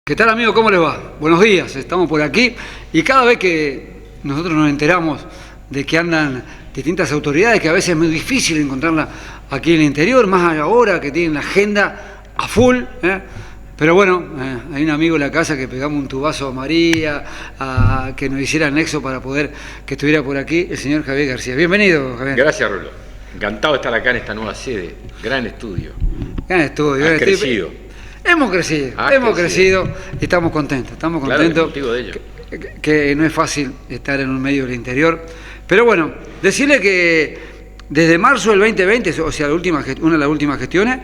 ¿Qué tal, amigo? ¿Cómo les va? Buenos días, estamos por aquí y cada vez que nosotros nos enteramos de que andan distintas autoridades, que a veces es muy difícil encontrarlas aquí en el interior, más ahora que tienen la agenda a full, pero bueno, hay un amigo en la casa que pegamos un tubazo a María, a que nos hiciera el nexo para poder que estuviera por aquí el señor Javier García. Bienvenido, Javier. Gracias, Rulo. Encantado de estar acá en esta nueva sede. Gran estudio. Gran estudio. Has crecido. Hemos crecido y estamos contentos. Estamos contentos. Claro, de ello. Que no es fácil estar en un medio del interior. Pero bueno, decirle que desde marzo del 2020, o sea, una de las últimas gestiones,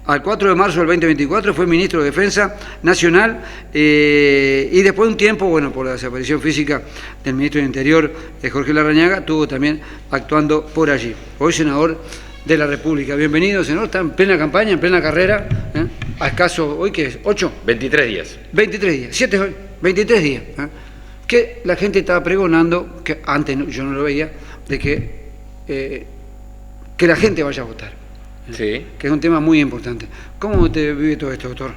al 4 de marzo del 2024 fue ministro de Defensa Nacional y después de un tiempo, bueno, por la desaparición física del ministro del Interior, Jorge Larrañaga, estuvo también actuando por allí. Hoy senador de la República. Bienvenido, senador. Está en plena campaña, en plena carrera. A escaso, ¿hoy qué es? ¿8? 23 días. 23 días. 23 días. Que la gente estaba pregonando, que antes yo no lo veía, de que la gente vaya a votar. Sí. Que es un tema muy importante. ¿Cómo te vive todo esto, doctor?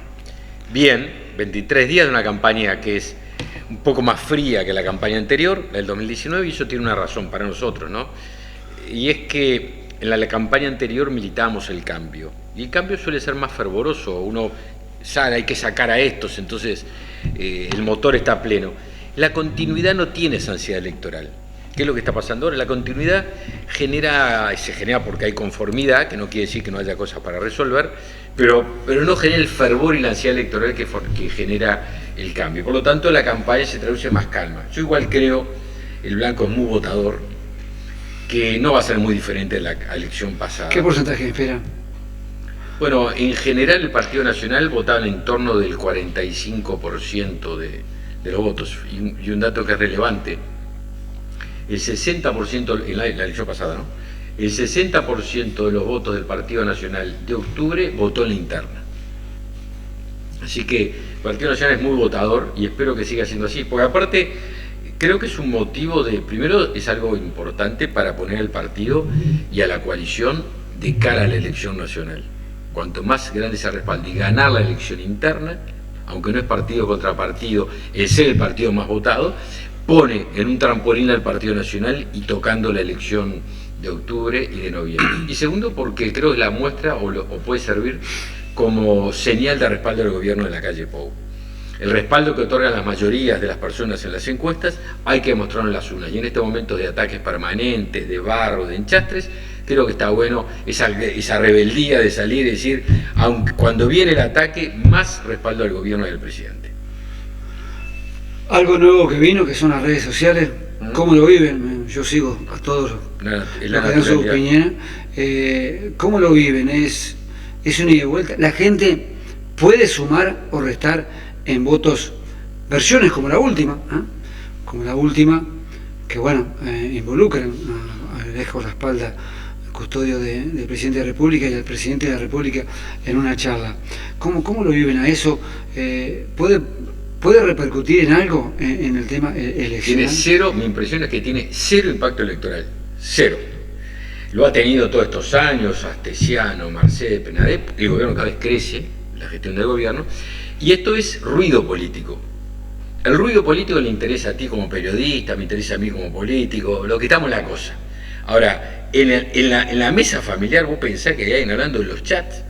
Bien, 23 días de una campaña que es un poco más fría que la campaña anterior, la del 2019, y eso tiene una razón para nosotros, ¿no? Y es que en la campaña anterior militábamos el cambio, y el cambio suele ser más fervoroso, uno sale, hay que sacar a estos, entonces el motor está pleno. La continuidad no tiene esa ansiedad electoral. ¿Qué es lo que está pasando ahora? La continuidad se genera porque hay conformidad, que no quiere decir que no haya cosas para resolver, pero no genera el fervor y la ansiedad electoral que genera el cambio. Por lo tanto, la campaña se traduce en más calma. Yo igual creo, el blanco es muy votador, que no va a ser muy diferente de la elección pasada. ¿Qué porcentaje espera? Bueno, en general el Partido Nacional votaba en torno del 45% de los votos. Y un dato que es relevante, el 60% en la elección pasada, ¿no? El 60% de los votos del Partido Nacional de octubre votó en la interna. Así que el Partido Nacional es muy votador y espero que siga siendo así, porque aparte creo que es un motivo primero es algo importante para poner al partido y a la coalición de cara a la elección nacional. Cuanto más grande sea el respaldo y ganar la elección interna, aunque no es partido contra partido, el ser el partido más votado, pone en un trampolín al Partido Nacional y tocando la elección de octubre y de noviembre. Y segundo, porque creo que la muestra o puede servir como señal de respaldo del gobierno de la calle Pou. El respaldo que otorgan las mayorías de las personas en las encuestas hay que demostrarlo en las urnas. Y en este momento de ataques permanentes, de barro, de enchastres, creo que está bueno esa rebeldía de salir y decir, aunque cuando viene el ataque, más respaldo al gobierno del presidente. Algo nuevo que vino, que son las redes sociales. ¿Cómo lo viven? Yo sigo a todos los que dan su opinión. ¿Cómo lo viven? ¿Es una ida y vuelta? ¿La gente puede sumar o restar en votos versiones como la última? Que bueno, involucran a Alejo la espalda, custodio del presidente de la República y al presidente de la República en una charla? ¿Cómo lo viven a eso? ¿Puede repercutir en algo en el tema eleccional? Tiene cero, mi impresión es que tiene cero impacto electoral, cero. Lo ha tenido todos estos años, Astesiano, Marcet, Penadep, el gobierno cada vez crece, la gestión del gobierno, y esto es ruido político. El ruido político le interesa a ti como periodista, me interesa a mí como político, lo que estamos en la cosa. Ahora, en la mesa familiar vos pensás que hay alguien hablando de los chats.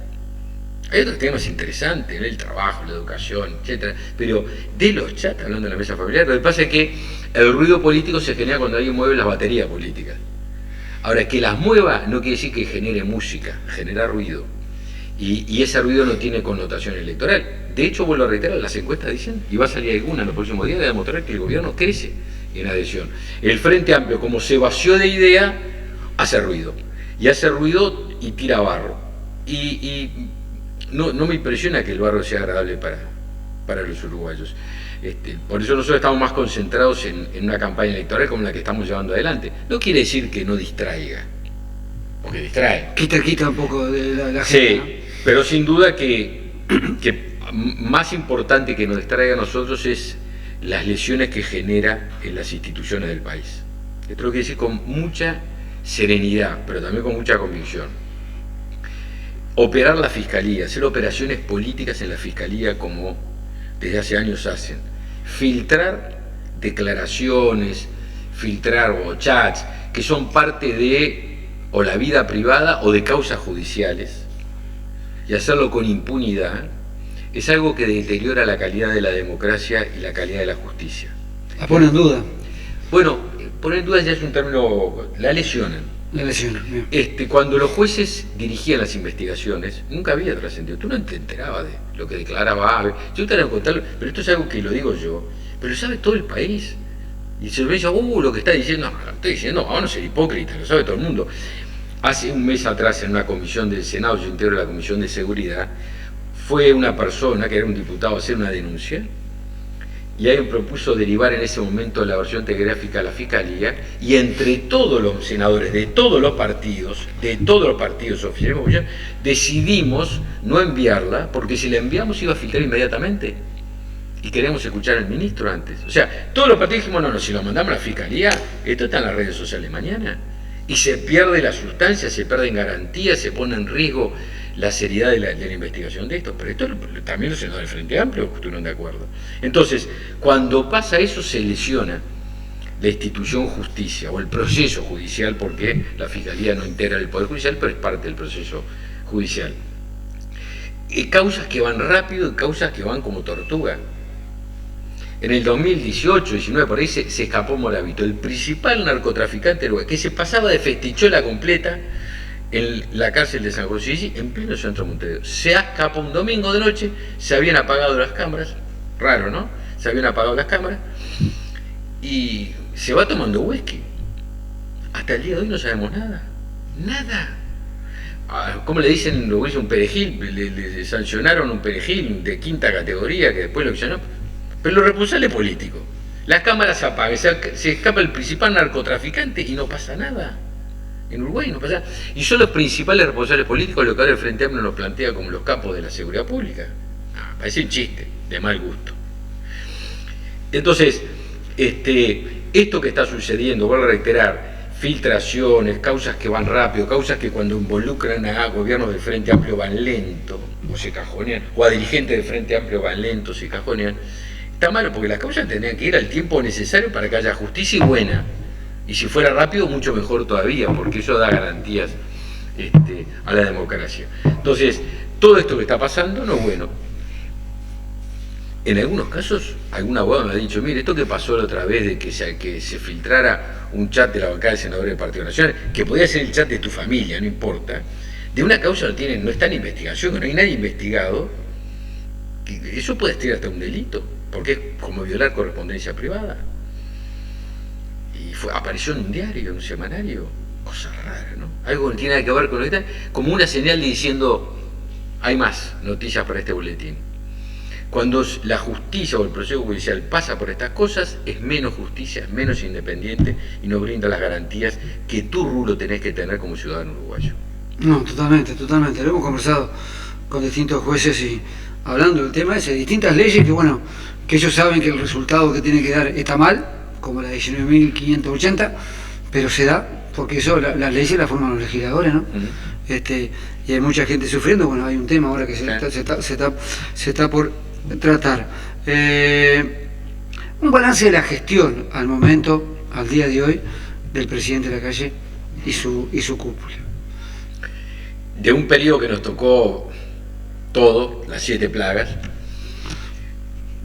Hay otros temas interesantes, el trabajo, la educación, etcétera, pero de los chats hablando en la mesa familiar, lo que pasa es que el ruido político se genera cuando alguien mueve las baterías políticas. Ahora, que las mueva no quiere decir que genere música, genera ruido. Y ese ruido no tiene connotación electoral. De hecho, vuelvo a reiterar, las encuestas dicen, y va a salir alguna en los próximos días, de demostrar que el gobierno crece en adhesión. El Frente Amplio, como se vació de idea, hace ruido. Y hace ruido y tira barro. No me impresiona que el barro sea agradable para los uruguayos. Por eso nosotros estamos más concentrados en una campaña electoral como la que estamos llevando adelante. No quiere decir que no distraiga, porque distrae. Quita un poco de la Sí, agenda, ¿no? pero sin duda que más importante que nos distraiga a nosotros es las lesiones que genera en las instituciones del país. Esto lo quiero decir con mucha serenidad, pero también con mucha convicción. Operar la fiscalía, hacer operaciones políticas en la fiscalía como desde hace años hacen, filtrar declaraciones, filtrar o chats que son parte de o la vida privada o de causas judiciales, y hacerlo con impunidad, es algo que deteriora la calidad de la democracia y la calidad de la justicia. La pone en duda. Bueno, poner en duda ya es un término, la lesionan. La lesión. Cuando los jueces dirigían las investigaciones, nunca había trascendido. Tú no te enterabas de lo que declaraba Abe. Yo te voy a contar, pero esto es algo que lo digo yo, pero lo sabe todo el país. Y se ve, lo que está diciendo, no, lo estoy diciendo, vamos a ser hipócritas, lo sabe todo el mundo. Hace un mes atrás, en una comisión del Senado, yo integro la Comisión de Seguridad, fue una persona, que era un diputado, a hacer una denuncia, y alguien propuso derivar en ese momento la versión telegráfica a la Fiscalía, y entre todos los senadores de todos los partidos oficiales, decidimos no enviarla, porque si la enviamos iba a filtrar inmediatamente, y queríamos escuchar al ministro antes. O sea, todos los partidos dijimos, no, si lo mandamos a la Fiscalía, esto está en las redes sociales mañana, y se pierde la sustancia, se pierden garantías, se pone en riesgo la seriedad de la investigación de esto, pero esto también los senadores del Frente Amplio estuvieron de acuerdo. Entonces, cuando pasa eso, se lesiona la institución justicia o el proceso judicial, porque la Fiscalía no integra el Poder Judicial, pero es parte del proceso judicial. Y causas que van rápido y causas que van como tortuga. En el 2018, 19, por ahí se escapó Moravito, el principal narcotraficante uruguayo, que se pasaba de festichola completa en la cárcel de San José, en pleno centro de Montevideo. Se escapó un domingo de noche, se habían apagado las cámaras, raro, ¿no? Se habían apagado las cámaras, y se va tomando whisky. Hasta el día de hoy no sabemos nada. Nada. ¿Cómo le dicen? Lo un perejil, le sancionaron un perejil de quinta categoría, que después lo accionó. Pero los responsables políticos, las cámaras se apagan, se escapa el principal narcotraficante y no pasa nada. En Uruguay no pasa nada. Y son los principales responsables políticos lo que ahora el Frente Amplio nos plantea como los capos de la seguridad pública. Parece un chiste, de mal gusto. Entonces, esto que está sucediendo, vuelvo a reiterar, filtraciones, causas que van rápido, causas que cuando involucran a gobiernos del Frente Amplio van lento, o se cajonean, o a dirigentes del Frente Amplio van lentos, se cajonean. Está malo, porque las causas tendrían que ir al tiempo necesario para que haya justicia y buena. Y si fuera rápido, mucho mejor todavía, porque eso da garantías a la democracia. Entonces, todo esto que está pasando no es bueno. En algunos casos, algún abogado me ha dicho, mire, esto que pasó la otra vez de que se filtrara un chat de la bancada de senadores del Partido Nacional, que podía ser el chat de tu familia, no importa, de una causa no está en investigación, no hay nadie investigado, eso puede ser hasta un delito, porque es como violar correspondencia privada. Y apareció en un diario, en un semanario, cosa rara, ¿no? Algo que tiene que ver con lo que está, como una señal de diciendo, hay más noticias para este boletín. Cuando la justicia o el proceso judicial pasa por estas cosas, es menos justicia, es menos independiente y no brinda las garantías que tú, Rulo, tenés que tener como ciudadano uruguayo. No, totalmente. Lo hemos conversado con distintos jueces y hablando del tema ese, distintas leyes que, bueno, que ellos saben que el resultado que tiene que dar está mal, como la 19.580, pero se da, porque eso las leyes las forman los legisladores, ¿no? Y hay mucha gente sufriendo. Bueno, hay un tema ahora que se está por tratar. Un balance de la gestión al momento, al día de hoy, del presidente de la calle y su cúpula. De un periodo que nos tocó todo, las 7 plagas,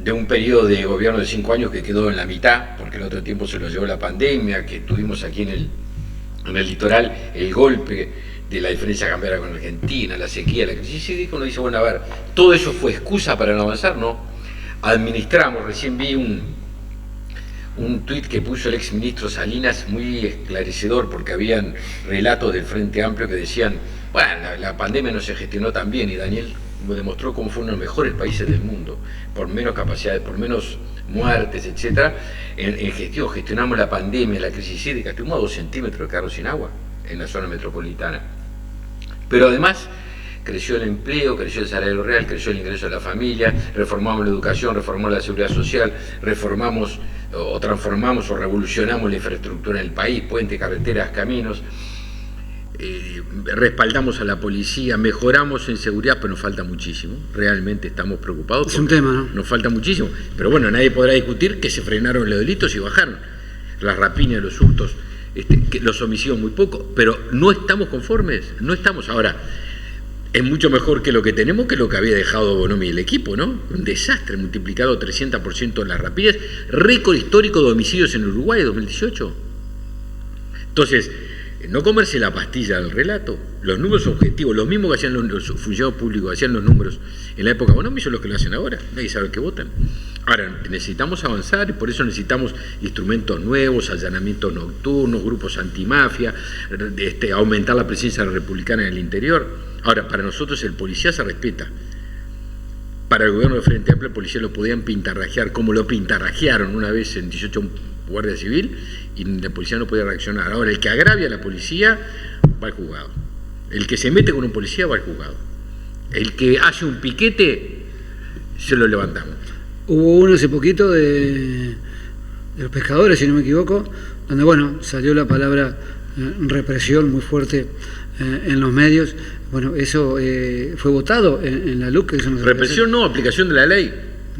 de un periodo de gobierno de 5 años que quedó en la mitad, porque el otro tiempo se lo llevó la pandemia, que tuvimos aquí en el litoral, el golpe de la diferencia cambiaria con Argentina, la sequía, la crisis, y uno dice, bueno, a ver, ¿todo eso fue excusa para no avanzar? No. Administramos, recién vi un tuit que puso el exministro Salinas muy esclarecedor, porque habían relatos del Frente Amplio que decían, bueno, la pandemia no se gestionó tan bien, y Daniel demostró cómo fue uno de los mejores países del mundo, por menos capacidades, por menos muertes, etcétera. En gestión, gestionamos la pandemia, la crisis hídrica, estuvimos a 2 centímetros de quedarnos sin agua en la zona metropolitana. Pero además creció el empleo, creció el salario real, creció el ingreso de la familia, reformamos la educación, reformamos la seguridad social, reformamos o transformamos o revolucionamos la infraestructura en el país, puentes, carreteras, caminos. respaldamos a la policía, mejoramos en seguridad, pero nos falta muchísimo, realmente estamos preocupados. Es un tema, ¿no? Nos falta muchísimo, pero bueno, nadie podrá discutir que se frenaron los delitos y bajaron las rapiñas, los hurtos, los homicidios muy poco, pero no estamos conformes, no estamos. Ahora, es mucho mejor que lo que tenemos que lo que había dejado Bonomi y el equipo, ¿no? Un desastre, multiplicado 300% en las rapiñas, récord histórico de homicidios en Uruguay 2018. Entonces, no comerse la pastilla del relato, los números objetivos, los mismos que hacían los funcionarios públicos, hacían los números en la época Bonomi, son los que lo hacen ahora, nadie sabe qué votan. Ahora, necesitamos avanzar y por eso necesitamos instrumentos nuevos, allanamientos nocturnos, grupos antimafia, aumentar la presencia republicana en el interior. Ahora, para nosotros el policía se respeta. Para el gobierno de Frente Amplio, el policía lo podían pintarrajear, como lo pintarrajearon una vez en 18 Guardia Civil, y la policía no podía reaccionar. Ahora, el que agravia a la policía va al juzgado. El que se mete con un policía va al juzgado. El que hace un piquete, se lo levantamos. Hubo uno hace poquito de los pescadores, si no me equivoco, donde, bueno, salió la palabra represión muy fuerte en los medios. Bueno, eso fue votado en la LUC. Eso no represión no, aplicación de la ley.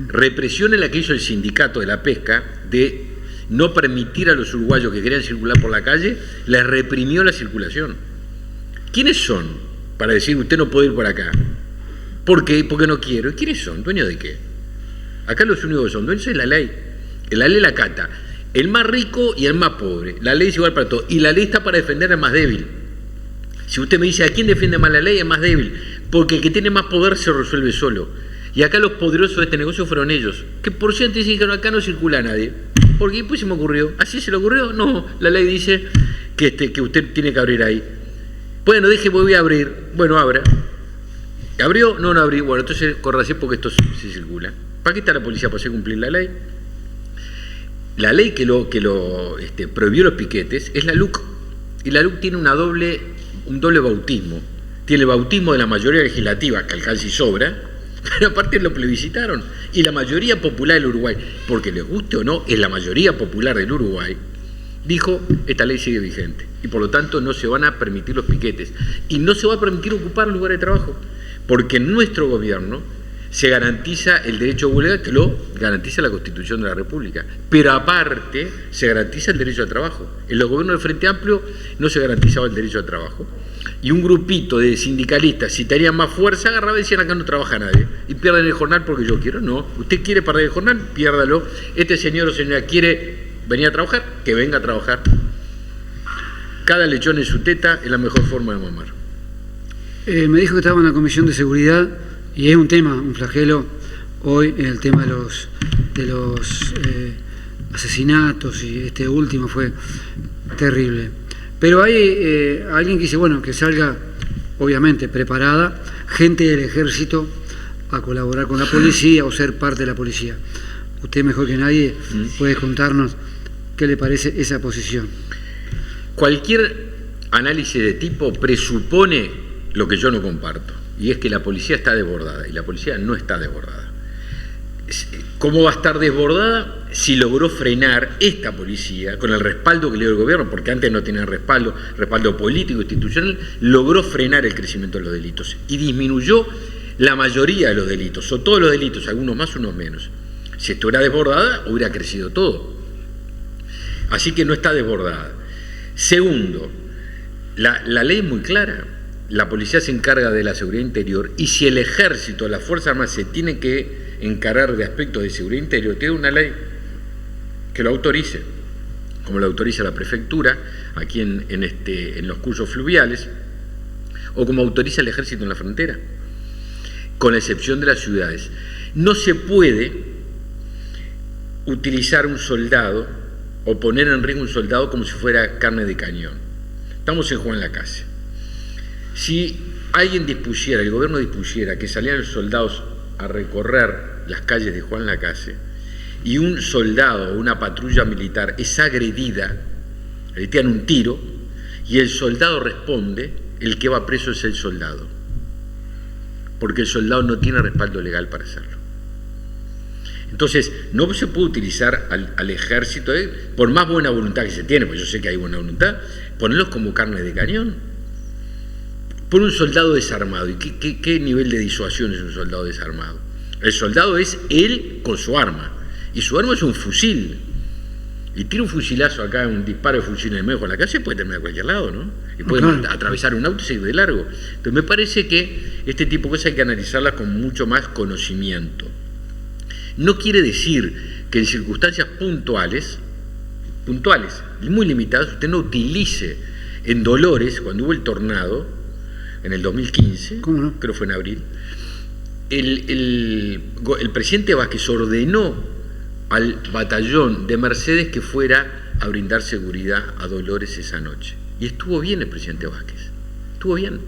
Represión es la que hizo el sindicato de la pesca de no permitir a los uruguayos que querían circular por la calle, les reprimió la circulación. ¿Quiénes son para decir usted no puede ir por acá? ¿Por qué? Porque no quiero. ¿Y quiénes son? ¿Dueños de qué? Acá los únicos que son dueños es la ley. La ley la cata el más rico y el más pobre. La ley es igual para todos. Y la ley está para defender al más débil. Si usted me dice, ¿a quién defiende más la ley? Es más débil. Porque el que tiene más poder se resuelve solo. Y acá los poderosos de este negocio fueron ellos. Que por cierto dijeron, acá no circula nadie. Porque pues se me ocurrió. ¿Así se le ocurrió? No, la ley dice que usted tiene que abrir ahí. Bueno, voy a abrir. Bueno, abra. ¿Abrió? No, no abrí. Bueno, entonces córrase porque esto se circula. ¿Para qué está la policía? ¿Para hacer cumplir la ley? La ley que prohibió los piquetes es la LUC. Y la LUC tiene un doble bautismo. Tiene el bautismo de la mayoría legislativa, que alcanza y sobra, pero aparte lo plebiscitaron. Y la mayoría popular del Uruguay, porque les guste o no, es la mayoría popular del Uruguay, dijo, esta ley sigue vigente. Y por lo tanto no se van a permitir los piquetes. Y no se va a permitir ocupar lugares de trabajo. Porque en nuestro gobierno se garantiza el derecho a huelga, que lo garantiza la Constitución de la República. Pero aparte se garantiza el derecho al trabajo. En los gobiernos del Frente Amplio no se garantizaba el derecho al trabajo. Y un grupito de sindicalistas, si tenían más fuerza, agarraba y decían, acá no trabaja nadie. Y pierden el jornal porque yo quiero. No, usted quiere perder el jornal, piérdalo. Este señor o señora quiere venir a trabajar, que venga a trabajar. Cada lechón en su teta es la mejor forma de mamar. Me dijo que estaba en la Comisión de Seguridad y es un tema, un flagelo hoy, el tema de los asesinatos, y este último fue terrible. Pero hay alguien que dice, bueno, que salga, obviamente, preparada, gente del ejército a colaborar con la policía o ser parte de la policía. Usted mejor que nadie puede contarnos qué le parece esa posición. Cualquier análisis de tipo presupone lo que yo no comparto, y es que la policía está desbordada, y la policía no está desbordada. ¿Cómo va a estar desbordada si logró frenar esta policía, con el respaldo que le dio el gobierno, porque antes no tenía respaldo político, institucional, logró frenar el crecimiento de los delitos y disminuyó la mayoría de los delitos, o todos los delitos, algunos más, unos menos? Si estuviera desbordada, hubiera crecido todo. Así que no está desbordada. Segundo, la ley es muy clara. La policía se encarga de la seguridad interior, y si el ejército, las Fuerzas Armadas se tienen que encargar de aspectos de seguridad interior, tiene una ley que lo autorice, como lo autoriza la prefectura aquí en los cursos fluviales, o como autoriza el ejército en la frontera, con la excepción de las ciudades. No se puede utilizar un soldado o poner en riesgo un soldado como si fuera carne de cañón. Estamos en Juan Lacase. Si alguien dispusiera, el gobierno dispusiera que salieran los soldados a recorrer las calles de Juan Lacase, y un soldado o una patrulla militar es agredida, le tiran un tiro, y el soldado responde, el que va preso es el soldado, porque el soldado no tiene respaldo legal para hacerlo. Entonces, no se puede utilizar al ejército, por más buena voluntad que se tiene, porque yo sé que hay buena voluntad, ponerlos como carne de cañón. por un soldado desarmado. ¿Y qué nivel de disuasión es un soldado desarmado? El soldado es él con su arma, y su arma es un fusil. Y tira un fusilazo acá, un disparo de fusil en el medio de la calle, puede terminar a cualquier lado, ¿no? Y puede atravesar un auto y seguir de largo. Entonces me parece que este tipo de cosas hay que analizarlas con mucho más conocimiento. No quiere decir que en circunstancias puntuales y muy limitadas, usted no utilice en Dolores, cuando hubo el tornado, en el 2015, ¿cómo no? Creo que fue en abril, el presidente Vázquez ordenó al batallón de Mercedes que fuera a brindar seguridad a Dolores esa noche. Y estuvo bien el presidente Vázquez, estuvo bien.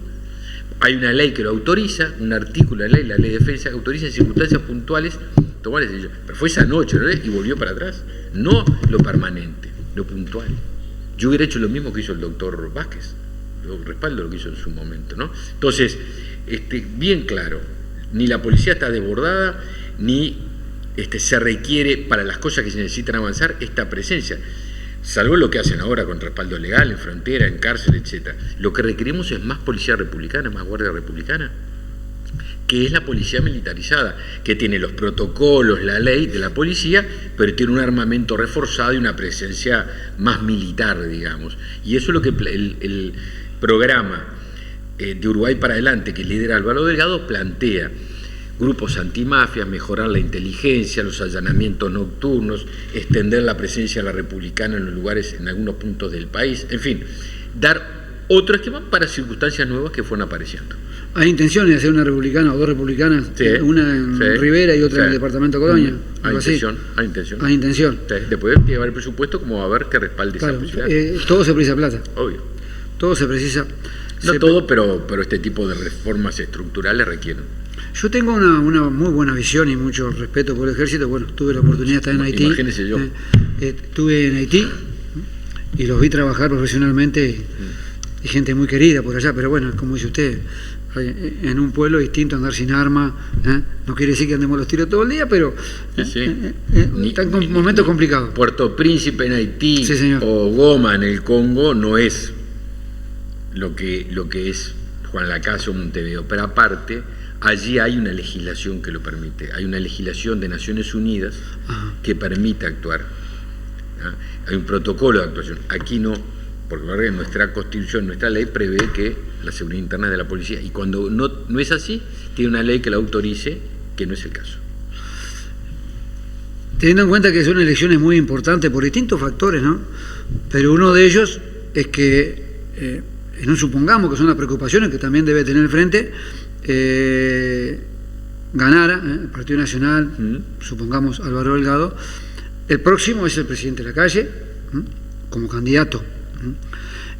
Hay una ley que lo autoriza, un artículo de la ley de defensa, que autoriza en circunstancias puntuales tomar decisión. Pero fue esa noche, ¿no? Y volvió para atrás. No lo permanente, lo puntual. Yo hubiera hecho lo mismo que hizo el doctor Vázquez. Yo respaldo lo que hizo en su momento, ¿no? Entonces, bien claro, ni la policía está desbordada, ni se requiere para las cosas que se necesitan avanzar esta presencia, salvo lo que hacen ahora con respaldo legal, en frontera, en cárcel, etc. Lo que requerimos es más policía republicana, más guardia republicana, que es la policía militarizada, que tiene los protocolos, la ley de la policía, pero tiene un armamento reforzado y una presencia más militar, digamos. Y eso es lo que el programa de Uruguay para Adelante, que lidera Álvaro Delgado, plantea. Grupos antimafias, mejorar la inteligencia, los allanamientos nocturnos, extender la presencia de la republicana en los lugares, en algunos puntos del país, en fin, dar otro esquema para circunstancias nuevas que fueron apareciendo. ¿Hay intenciones de hacer una republicana o dos republicanas? Sí, una en Rivera y otra en el departamento de Colonia. Hay intención. Hay intención. Sí, después tiene que haber el presupuesto como va a haber que respalde esa posibilidad. Todo se precisa plata. Obvio. Todo se precisa. No todo, pero este tipo de reformas estructurales requieren. Yo tengo una muy buena visión y mucho respeto por el ejército. Bueno, tuve la oportunidad de estar en Haití. Imagínese yo. Estuve en Haití y los vi trabajar profesionalmente y gente muy querida por allá, pero bueno, como dice usted, en un pueblo distinto andar sin arma, no quiere decir que andemos los tiros todo el día, pero está en momentos complicados. Puerto Príncipe en Haití, sí, señor, o Goma en el Congo no es lo que es Juan Lacase o Montevideo, pero aparte allí hay una legislación que lo permite, hay una legislación de Naciones Unidas que permite actuar. Hay un protocolo de actuación. Aquí no, porque nuestra Constitución, nuestra ley prevé que la seguridad interna es de la policía, y cuando no es así, tiene una ley que la autorice, que no es el caso. Teniendo en cuenta que son elecciones muy importantes por distintos factores, ¿no? Pero uno de ellos es que, no supongamos que son las preocupaciones que también debe tener el frente, ganara el Partido Nacional, supongamos Álvaro Delgado, el próximo es el presidente Lacalle, como candidato.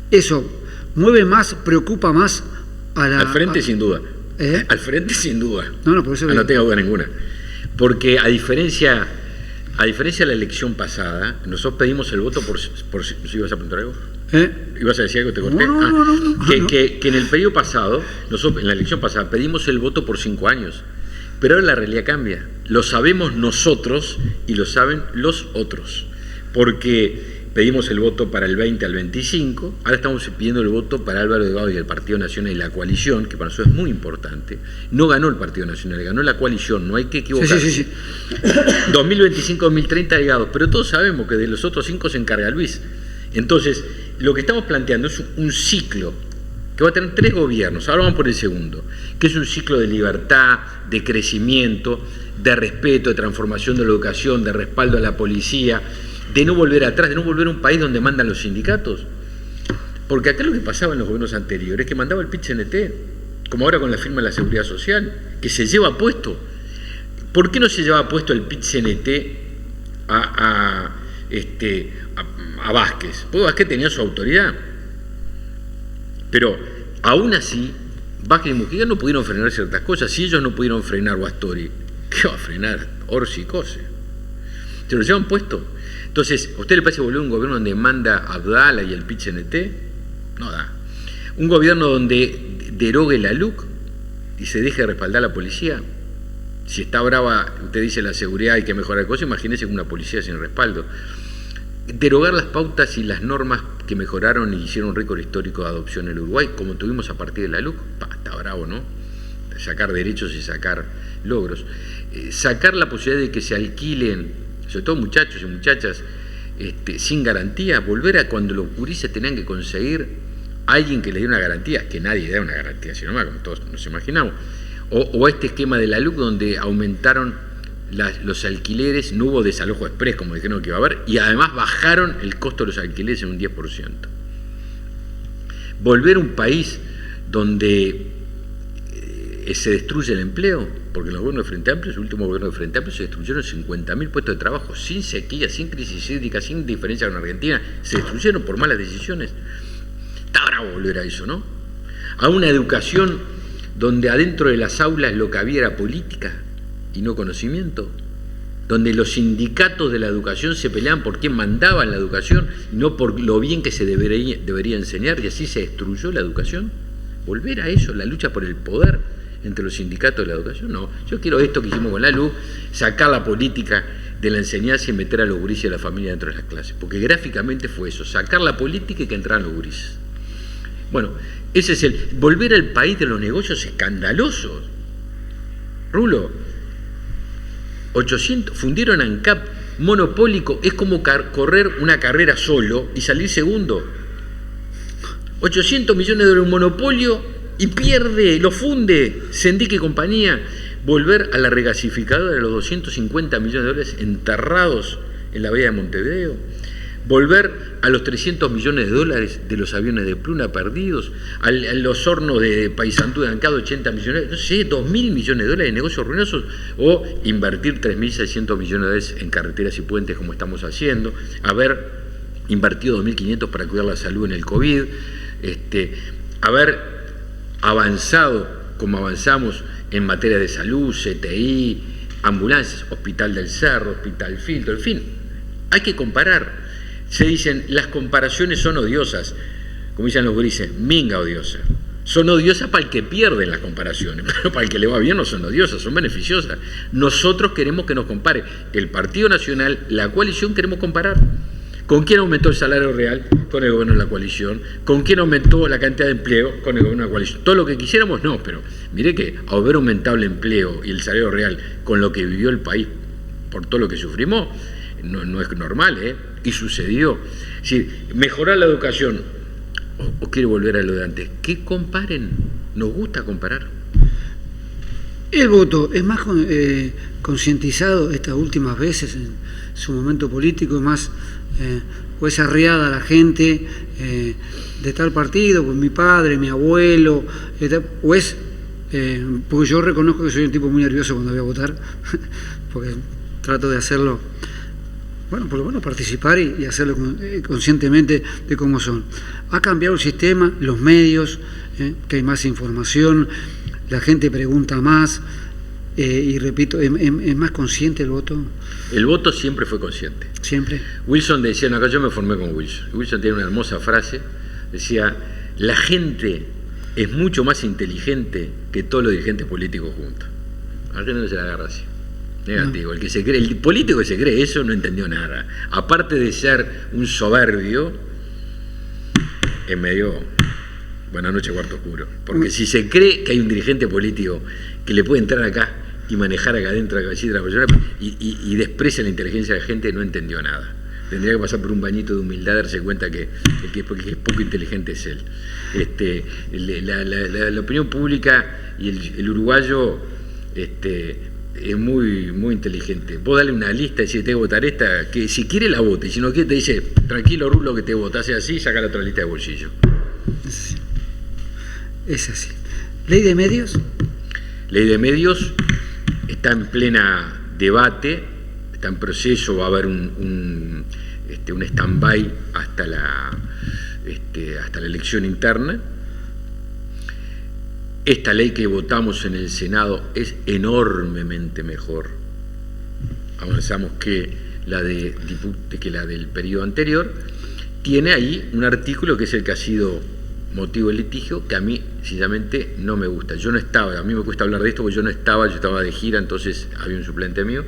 Eso mueve más, preocupa más a la... Al frente sin duda. Al frente sin duda. No, por eso no tengo duda ninguna. Porque a diferencia de la elección pasada, nosotros pedimos el voto por si ibas a preguntar algo. ¿Ibas a decir algo? ¿Te corté? No. Que en el periodo pasado, nosotros en la elección pasada pedimos el voto por 5 años, pero ahora la realidad cambia. Lo sabemos nosotros y lo saben los otros, porque pedimos el voto para el 20 al 25, ahora estamos pidiendo el voto para Álvaro Delgado y el Partido Nacional y la coalición, que para nosotros es muy importante. No ganó el Partido Nacional, ganó la coalición, no hay que equivocarse. Sí. 2025-2030 Delgado, pero todos sabemos que de los otros 5 se encarga Luis. Entonces, lo que estamos planteando es un ciclo que va a tener 3 gobiernos, ahora vamos por el segundo, que es un ciclo de libertad, de crecimiento, de respeto, de transformación de la educación, de respaldo a la policía, de no volver atrás, de no volver a un país donde mandan los sindicatos. Porque acá lo que pasaba en los gobiernos anteriores es que mandaba el PIT-CNT, como ahora con la firma de la Seguridad Social, que se lleva puesto. ¿Por qué no se lleva puesto el PIT-CNT a Vázquez? Porque Vázquez tenía su autoridad. Pero aún así, Vázquez y Mujica no pudieron frenar ciertas cosas. Si ellos no pudieron frenar Guastori, ¿qué va a frenar Orsi y Cose? Se lo llevan puesto. Entonces, ¿a usted le parece volver a un gobierno donde manda Abdala y el PIT-CNT? No da. Un gobierno donde derogue la LUC y se deje respaldar a la policía. Si está brava, usted dice la seguridad, hay que mejorar cosas, imagínese una policía sin respaldo. Derogar las pautas y las normas que mejoraron y hicieron un récord histórico de adopción en el Uruguay, como tuvimos a partir de la LUC. Está bravo, ¿no? Sacar derechos y sacar logros. Sacar la posibilidad de que se alquilen, sobre todo muchachos y muchachas, sin garantía, volver a cuando los gurises tenían que conseguir a alguien que les diera una garantía, que nadie da una garantía, sino más, como todos nos imaginamos, o este esquema de la LUC donde aumentaron los alquileres, no hubo desalojo express como dijeron que iba a haber, y además bajaron el costo de los alquileres en un 10%. Volver a un país donde se destruye el empleo, porque en los gobiernos de Frente Amplio, el último gobierno de Frente Amplio, se destruyeron 50.000 puestos de trabajo, sin sequía, sin crisis hídrica, sin diferencia con Argentina, se destruyeron por malas decisiones. Está bravo volver a eso, ¿no? A una educación donde adentro de las aulas lo que había era política y no conocimiento, donde los sindicatos de la educación se peleaban por quién mandaba en la educación y no por lo bien que se debería enseñar, y así se destruyó la educación. Volver a eso, la lucha por el poder entre los sindicatos de la educación, no. Yo quiero esto que hicimos con la LUC, sacar la política de la enseñanza y meter a los gurises y a la familia dentro de las clases, porque gráficamente fue eso, sacar la política y que entraran los gurises. Bueno, ese es volver al país de los negocios escandalosos. Rulo, 800, fundieron ANCAP, monopólico, es como correr una carrera solo y salir segundo. 800 millones de dólares un monopolio y pierde, lo funde Sendic y compañía. Volver a la regasificadora de los 250 millones de dólares enterrados en la bahía de Montevideo. Volver a los 300 millones de dólares de los aviones de Pluna perdidos, a los hornos de Paysandú de Ancado, 80 millones, no sé, 2.000 millones de dólares de negocios ruinosos, o invertir 3.600 millones de dólares en carreteras y puentes como estamos haciendo, haber invertido 2.500 para cuidar la salud en el COVID, haber avanzado como avanzamos en materia de salud, CTI, ambulancias, Hospital del Cerro, Hospital Filtro, en fin, hay que comparar. Se dicen, las comparaciones son odiosas, como dicen los grises, minga odiosa. Son odiosas para el que pierde en las comparaciones, pero para el que le va bien no son odiosas, son beneficiosas. Nosotros queremos que nos compare. El Partido Nacional, la coalición, queremos comparar. ¿Con quién aumentó el salario real? Con el gobierno de la coalición. ¿Con quién aumentó la cantidad de empleo? Con el gobierno de la coalición. Todo lo que quisiéramos, no, pero mire que haber aumentado el empleo y el salario real con lo que vivió el país por todo lo que sufrimos, no es normal, ¿eh? Y sucedió. Es decir, mejorar la educación o quiere volver a lo de antes. Que comparen, nos gusta comparar. El voto es más concientizado estas últimas veces en su momento político, es más, o es arriada a la gente de tal partido, pues mi padre, mi abuelo, o es, porque yo reconozco que soy un tipo muy nervioso cuando voy a votar, porque trato de hacerlo, bueno, por lo menos participar y hacerlo conscientemente de cómo son. Ha cambiado el sistema, los medios, que hay más información, la gente pregunta más, y repito, ¿es más consciente el voto? El voto siempre fue consciente. ¿Siempre? Wilson decía, no, acá yo me formé con Wilson. Wilson tiene una hermosa frase, decía, la gente es mucho más inteligente que todos los dirigentes políticos juntos. A la gente no se la agarra así. Negativo. No. El político que se cree eso no entendió nada. Aparte de ser un soberbio, es medio buenas noches, cuarto oscuro. Porque si se cree que hay un dirigente político que le puede entrar acá y manejar acá adentro de la cabecita de la persona y desprecia la inteligencia de la gente, no entendió nada. Tendría que pasar por un bañito de humildad, darse cuenta que el que es poco inteligente es él. La opinión pública y el uruguayo es muy, muy inteligente. Vos dale una lista y decís, te voy a votar esta, que si quiere la vote, y si no quiere te dice, tranquilo Rulo que te votase así, saca la otra lista de bolsillo. Es así. ¿Ley de medios? Ley de medios está en plena debate, está en proceso, va a haber un stand-by hasta la elección interna. Esta ley que votamos en el Senado es enormemente mejor. Avanzamos que la del periodo anterior. Tiene ahí un artículo que es el que ha sido motivo de litigio, que a mí, sinceramente, no me gusta. Yo no estaba, a mí me cuesta hablar de esto porque yo no estaba, yo estaba de gira, entonces había un suplente mío,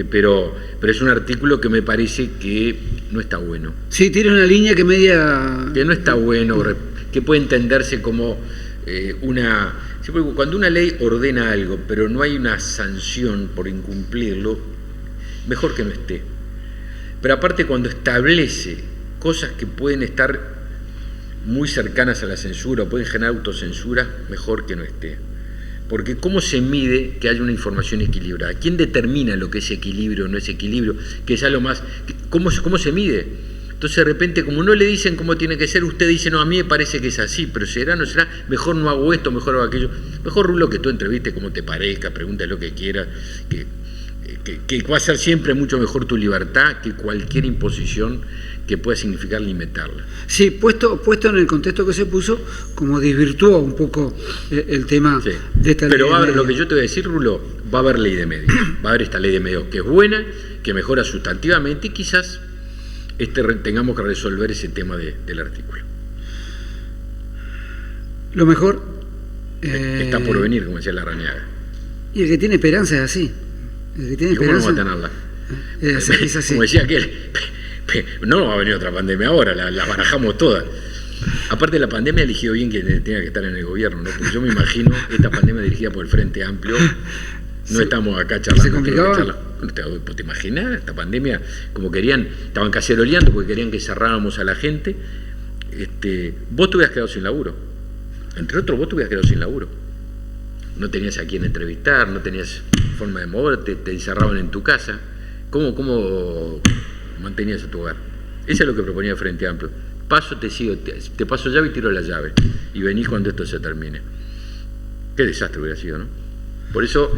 Pero es un artículo que me parece que no está bueno. Sí, tiene una línea que media... Que no está bueno, que puede entenderse como una... Cuando una ley ordena algo, pero no hay una sanción por incumplirlo, mejor que no esté. Pero aparte, cuando establece cosas que pueden estar muy cercanas a la censura o pueden generar autocensura, mejor que no esté. Porque ¿cómo se mide que haya una información equilibrada? ¿Quién determina lo que es equilibrio o no es equilibrio? Que es lo más... ¿Cómo se mide? Entonces de repente, como no le dicen cómo tiene que ser, usted dice, no, a mí me parece que es así, pero será, no será, mejor no hago esto, mejor hago aquello. Mejor, Rulo, que tú entrevistes como te parezca, pregunta lo que quieras, que va a ser siempre mucho mejor tu libertad que cualquier imposición que pueda significar limitarla. Sí, puesto en el contexto que se puso, como desvirtuó un poco el tema de esta ley. Pero va a haber, lo que yo te voy a decir, Rulo, va a haber ley de medios. Va a haber esta ley de medios que es buena, que mejora sustantivamente y quizás tengamos que resolver ese tema del artículo. Lo mejor... está por venir, como decía Larrañaga. Y el que tiene esperanza es así. El que tiene esperanza... ¿Cómo no va a tenerla? Es así. Como decía aquel, no va a venir otra pandemia ahora, la barajamos todas. Aparte, la pandemia eligió bien que tenga que estar en el gobierno, ¿no? Porque yo me imagino esta pandemia dirigida por el Frente Amplio. No estamos acá charlando. ¿Se complicaba? ¿Te imaginas? Esta pandemia, como estaban caceroleando porque querían que cerráramos a la gente. Vos te hubieras quedado sin laburo. Entre otros, vos te hubieras quedado sin laburo. No tenías a quién entrevistar, no tenías forma de moverte, te encerraban en tu casa. ¿Cómo mantenías a tu hogar? Eso es lo que proponía el Frente Amplio. Te paso llave y tiro la llave. Y venís cuando esto se termine. Qué desastre hubiera sido, ¿no? Por eso,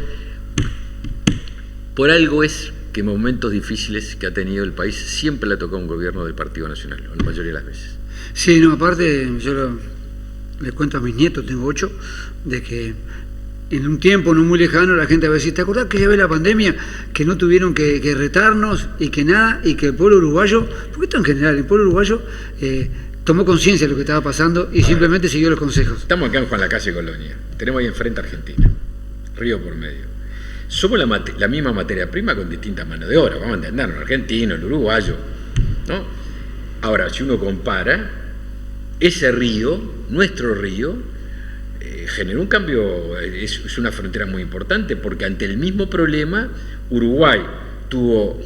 por algo es que en momentos difíciles que ha tenido el país siempre le ha tocado un gobierno del Partido Nacional, la mayoría de las veces. Sí, no, aparte yo les cuento a mis nietos, tengo 8, de que en un tiempo no muy lejano la gente va a decir, ¿te acordás que ya ve la pandemia? Que no tuvieron que retarnos y que nada, y que el pueblo uruguayo, porque esto en general, el pueblo uruguayo tomó conciencia de lo que estaba pasando y simplemente siguió los consejos. Estamos acá en Juan Lacase Colonia, tenemos ahí enfrente a Argentina, río por medio. Somos la misma materia prima con distintas manos de obra, vamos a entendernos, el argentino, el uruguayo, ¿no? Ahora, si uno compara, ese río, nuestro río, generó un cambio, es una frontera muy importante, porque ante el mismo problema, Uruguay tuvo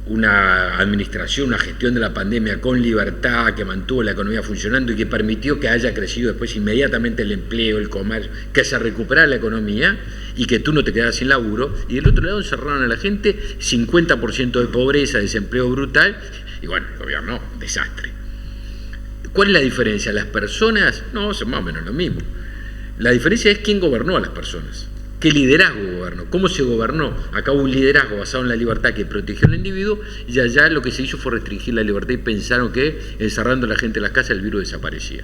una administración, una gestión de la pandemia con libertad, que mantuvo la economía funcionando y que permitió que haya crecido después inmediatamente el empleo, el comercio, que se recuperara la economía y que tú no te quedaras sin laburo, y del otro lado encerraron a la gente, 50% de pobreza, desempleo brutal, y bueno, el gobierno, desastre. ¿Cuál es la diferencia? ¿Las personas? No, son más o menos lo mismo. La diferencia es quién gobernó a las personas, qué liderazgo gobernó, cómo se gobernó. Acá hubo un liderazgo basado en la libertad que protegió al individuo y allá lo que se hizo fue restringir la libertad y pensaron que encerrando a la gente en las casas el virus desaparecía.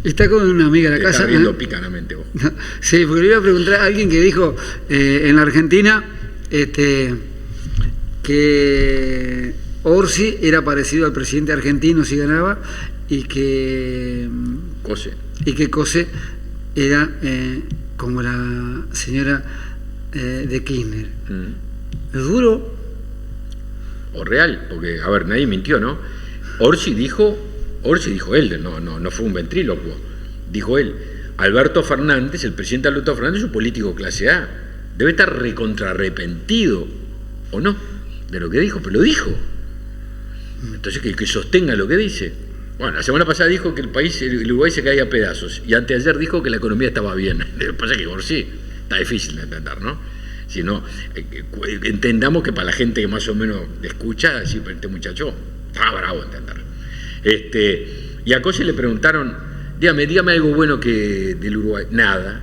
Está con una amiga en la casa. Está viendo picanamente vos. Sí, porque le iba a preguntar a alguien que dijo en la Argentina que Orsi era parecido al presidente argentino si ganaba y que Cose era como la señora de Kirchner. ¿Es duro? O real, porque, a ver, nadie mintió, ¿no? Orsi dijo él, no fue un ventrílocuo, dijo él, Alberto Fernández, el presidente Alberto Fernández es un político clase A, debe estar recontrarrepentido, o no, de lo que dijo, pero lo dijo. Entonces que sostenga lo que dice. Bueno, la semana pasada dijo que el Uruguay se caía a pedazos y anteayer dijo que la economía estaba bien. Lo que pasa es que por sí está difícil de entender, ¿no? Si no, entendamos que para la gente que más o menos escucha, decir, este muchacho está bravo entenderlo. Y a Cose le preguntaron, dígame algo bueno que del Uruguay. Nada.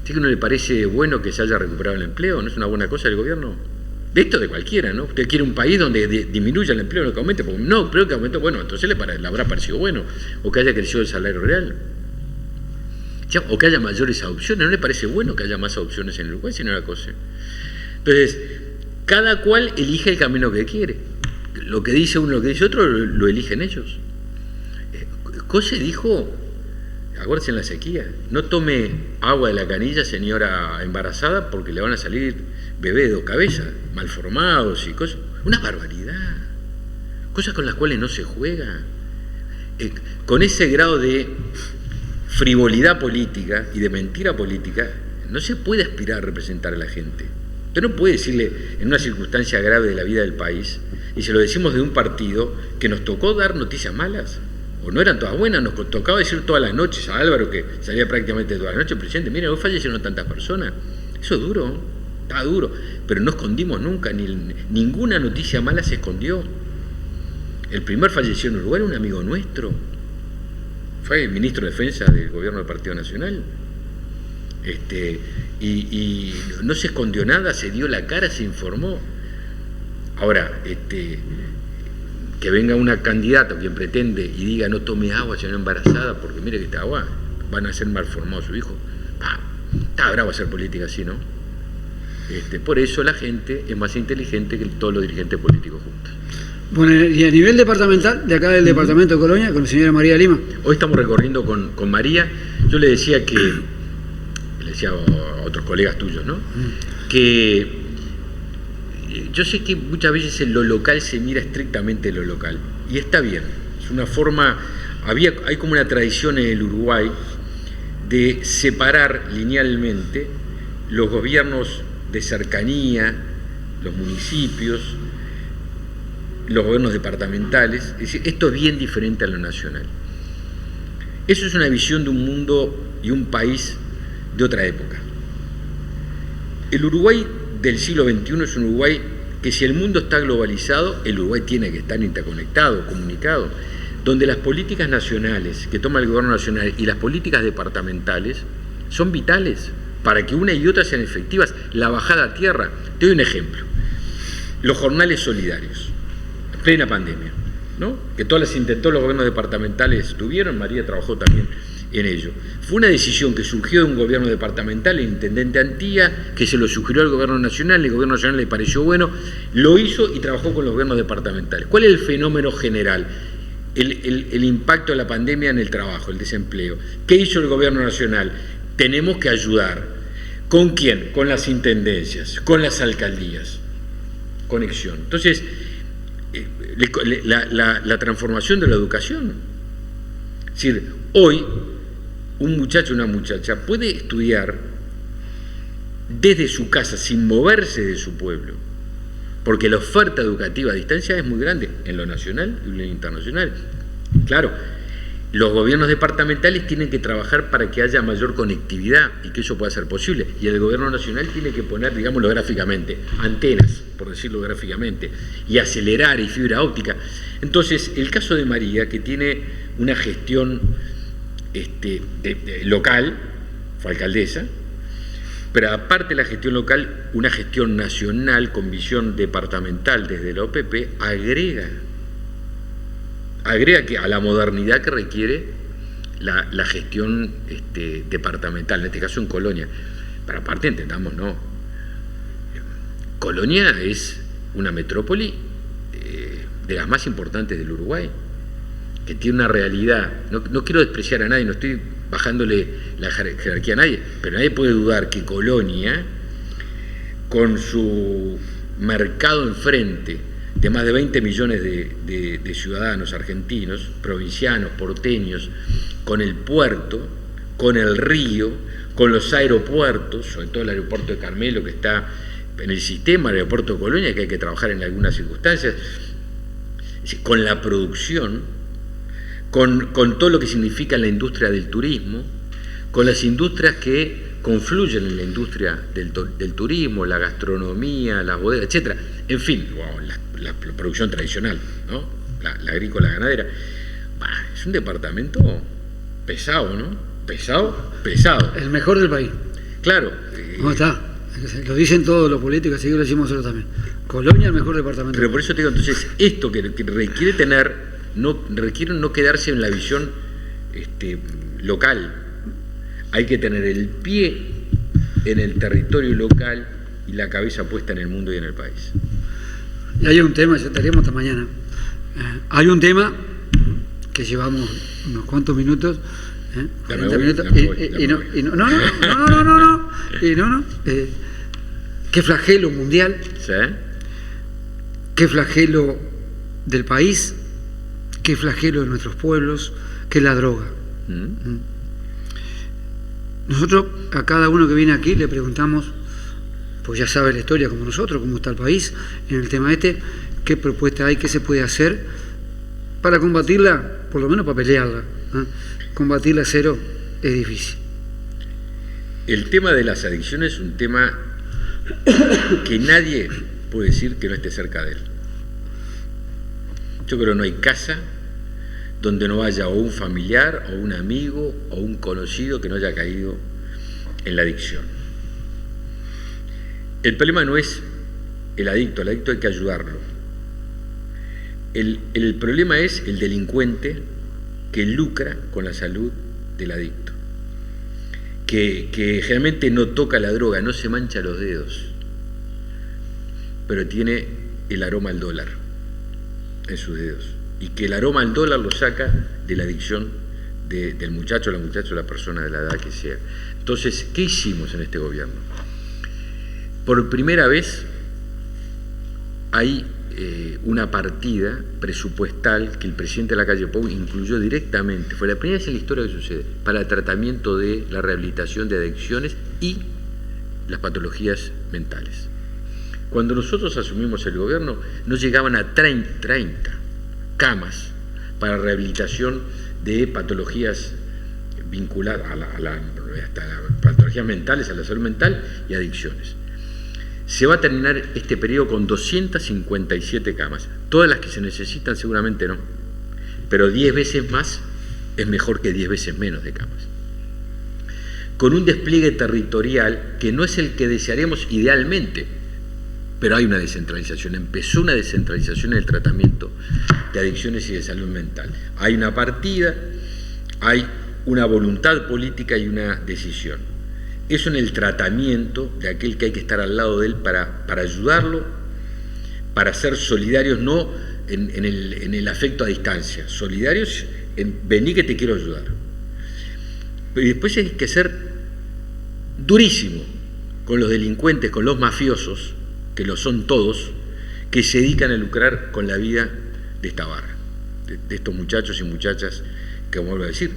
¿Sí que no le parece bueno que se haya recuperado el empleo? ¿No es una buena cosa del gobierno? De esto de cualquiera, ¿no? Usted quiere un país donde disminuya el empleo, no que aumente, porque no, creo que aumentó, bueno, entonces le habrá parecido bueno, o que haya crecido el salario real, o que haya mayores adopciones. ¿No le parece bueno que haya más adopciones en el Uruguay, señora Cose? Entonces, cada cual elige el camino que quiere. Lo que dice uno, lo que dice otro, lo eligen ellos. Cose dijo, acuérdense en la sequía, no tome agua de la canilla, señora embarazada, porque le van a salir bebés de 2 cabezas, malformados y cosas. Una barbaridad. Cosas con las cuales no se juega. Con ese grado de frivolidad política y de mentira política, no se puede aspirar a representar a la gente. Usted no puede decirle en una circunstancia grave de la vida del país, y se lo decimos de un partido que nos tocó dar noticias malas, o no eran todas buenas, nos tocaba decir todas las noches a Álvaro, que salía prácticamente todas las noches, presidente, mire, hoy fallecieron tantas personas. Eso es duro, está duro, pero no escondimos nunca, ninguna noticia mala se escondió. El primer fallecido en Uruguay era un amigo nuestro, fue el ministro de Defensa del gobierno del Partido Nacional. Y no se escondió nada, se dio la cara, se informó. Ahora, que venga una candidata quien pretende y diga no tome agua, señora embarazada, porque mire que esta agua van a ser malformados su hijo. Está bravo hacer política así, ¿no? Por eso la gente es más inteligente que todos los dirigentes políticos juntos. Bueno, y a nivel departamental, de acá del departamento de Colonia, con la señora María Lima. Hoy estamos recorriendo con María. Yo le decía a otros colegas tuyos, ¿no? Que yo sé que muchas veces en lo local se mira estrictamente lo local, y está bien, es una forma, hay como una tradición en el Uruguay de separar linealmente los gobiernos de cercanía, los municipios, los gobiernos departamentales. Es decir, esto es bien diferente a lo nacional. Eso es una visión de un mundo y un país de otra época. El Uruguay del siglo XXI es un Uruguay que, si el mundo está globalizado, el Uruguay tiene que estar interconectado, comunicado, donde las políticas nacionales que toma el gobierno nacional y las políticas departamentales son vitales para que una y otra sean efectivas. La bajada a tierra, te doy un ejemplo, los jornales solidarios, en plena pandemia, ¿no? Que todos los gobiernos departamentales tuvieron, María trabajó también en ello. Fue una decisión que surgió de un gobierno departamental, el intendente Antía, que se lo sugirió al gobierno nacional, el gobierno nacional le pareció bueno, lo hizo y trabajó con los gobiernos departamentales. ¿Cuál es el fenómeno general? El impacto de la pandemia en el trabajo, el desempleo. ¿Qué hizo el gobierno nacional? Tenemos que ayudar. ¿Con quién? Con las intendencias, con las alcaldías. Conexión. Entonces, la transformación de la educación. Es decir, hoy un muchacho o una muchacha puede estudiar desde su casa sin moverse de su pueblo, porque la oferta educativa a distancia es muy grande en lo nacional y en lo internacional. Claro, los gobiernos departamentales tienen que trabajar para que haya mayor conectividad y que eso pueda ser posible, y el gobierno nacional tiene que poner, digámoslo gráficamente, antenas, por decirlo gráficamente, y acelerar, y fibra óptica. Entonces, el caso de María, que tiene una gestión local, fue alcaldesa, pero aparte de la gestión local, una gestión nacional con visión departamental desde la OPP, agrega que a la modernidad que requiere la gestión departamental, en este caso en Colonia. Pero aparte entendamos, ¿no? Colonia es una metrópoli de las más importantes del Uruguay, que tiene una realidad, no quiero despreciar a nadie, no estoy bajándole la jerarquía a nadie, pero nadie puede dudar que Colonia, con su mercado enfrente de más de 20 millones de ciudadanos argentinos, provincianos, porteños, con el puerto, con el río, con los aeropuertos, sobre todo el aeropuerto de Carmelo, que está en el sistema, el aeropuerto de Colonia, que hay que trabajar en algunas circunstancias, con la producción, con todo lo que significa la industria del turismo, con las industrias que confluyen en la industria del turismo, la gastronomía, las bodegas, etcétera. En fin, la producción tradicional, ¿no? La agrícola ganadera. Es un departamento pesado, ¿no? Pesado. El mejor del país. Claro. ¿Cómo está? Lo dicen todos los políticos, así que lo decimos nosotros también. Colonia, el mejor departamento. Pero por eso te digo, entonces, esto que requiere tener, requiere no quedarse en la visión local. Hay que tener el pie en el territorio local y la cabeza puesta en el mundo y en el país. Y hay un tema, ya estaríamos hasta mañana. Hay un tema que llevamos unos cuantos minutos, 40 minutos. Qué flagelo mundial. ¿Sí? Qué flagelo del país. Qué flagelo de nuestros pueblos. Que es la droga. Nosotros, a cada uno que viene aquí, le preguntamos, pues ya sabe la historia como nosotros, cómo está el país en el tema qué propuesta hay, qué se puede hacer para combatirla, por lo menos para pelearla. Combatirla a cero es difícil. El tema de las adicciones es un tema que nadie puede decir que no esté cerca de él. Yo creo que no hay casa donde no haya o un familiar, o un amigo, o un conocido que no haya caído en la adicción. El problema no es el adicto hay que ayudarlo. El problema es el delincuente que lucra con la salud del adicto, que generalmente no toca la droga, no se mancha los dedos, pero tiene el aroma al dólar en sus dedos, y que el aroma al dólar lo saca de la adicción del muchacho, la muchacha, la persona de la edad que sea. Entonces, ¿qué hicimos en este gobierno? Por primera vez hay una partida presupuestal que el presidente de la calle Pou incluyó directamente, fue la primera vez en la historia que sucede, para el tratamiento de la rehabilitación de adicciones y las patologías mentales. Cuando nosotros asumimos el gobierno, no llegaban a 30 camas para rehabilitación de patologías vinculadas hasta las patologías mentales, a la salud mental y adicciones. Se va a terminar este periodo con 257 camas. Todas las que se necesitan seguramente no, pero 10 veces más es mejor que 10 veces menos de camas. Con un despliegue territorial que no es el que desearíamos idealmente, pero hay una descentralización. Empezó una descentralización en el tratamiento de adicciones y de salud mental. Hay una partida, hay una voluntad política y una decisión. Eso en el tratamiento de aquel que hay que estar al lado de él para ayudarlo, para ser solidarios, no en el afecto a distancia, solidarios en vení que te quiero ayudar. Pero después hay que ser durísimo con los delincuentes, con los mafiosos, que lo son todos, que se dedican a lucrar con la vida de esta barra, de estos muchachos y muchachas que, como vuelvo a decir,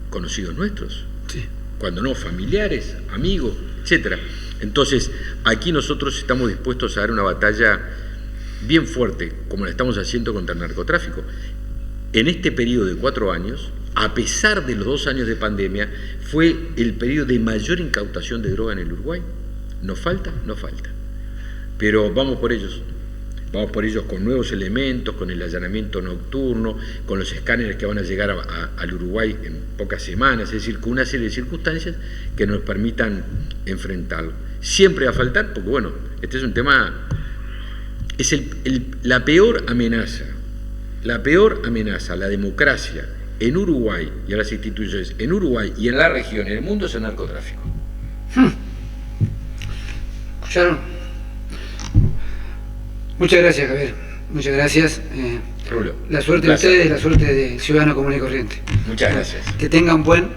conocidos nuestros, Sí. Cuando no, familiares, amigos, etc. Entonces, aquí nosotros estamos dispuestos a dar una batalla bien fuerte, como la estamos haciendo contra el narcotráfico. En este periodo de 4 años, a pesar de los 2 años de pandemia, fue el periodo de mayor incautación de droga en el Uruguay. ¿Nos falta? No falta. Pero vamos por ellos con nuevos elementos, con el allanamiento nocturno, con los escáneres que van a llegar al Uruguay en pocas semanas, es decir, con una serie de circunstancias que nos permitan enfrentarlo. Siempre va a faltar, porque bueno, este es un tema, es la peor amenaza a la democracia en Uruguay y a las instituciones en Uruguay y en la región, en el mundo, es el narcotráfico. ¿Escucharon? Muchas gracias, Javier. Muchas gracias. La suerte de ustedes, la suerte de Ciudadano Común y Corriente. Muchas gracias. Que tengan buen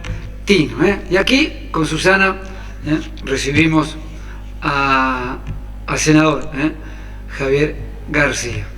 tino. Y aquí, con Susana, recibimos al senador Javier García.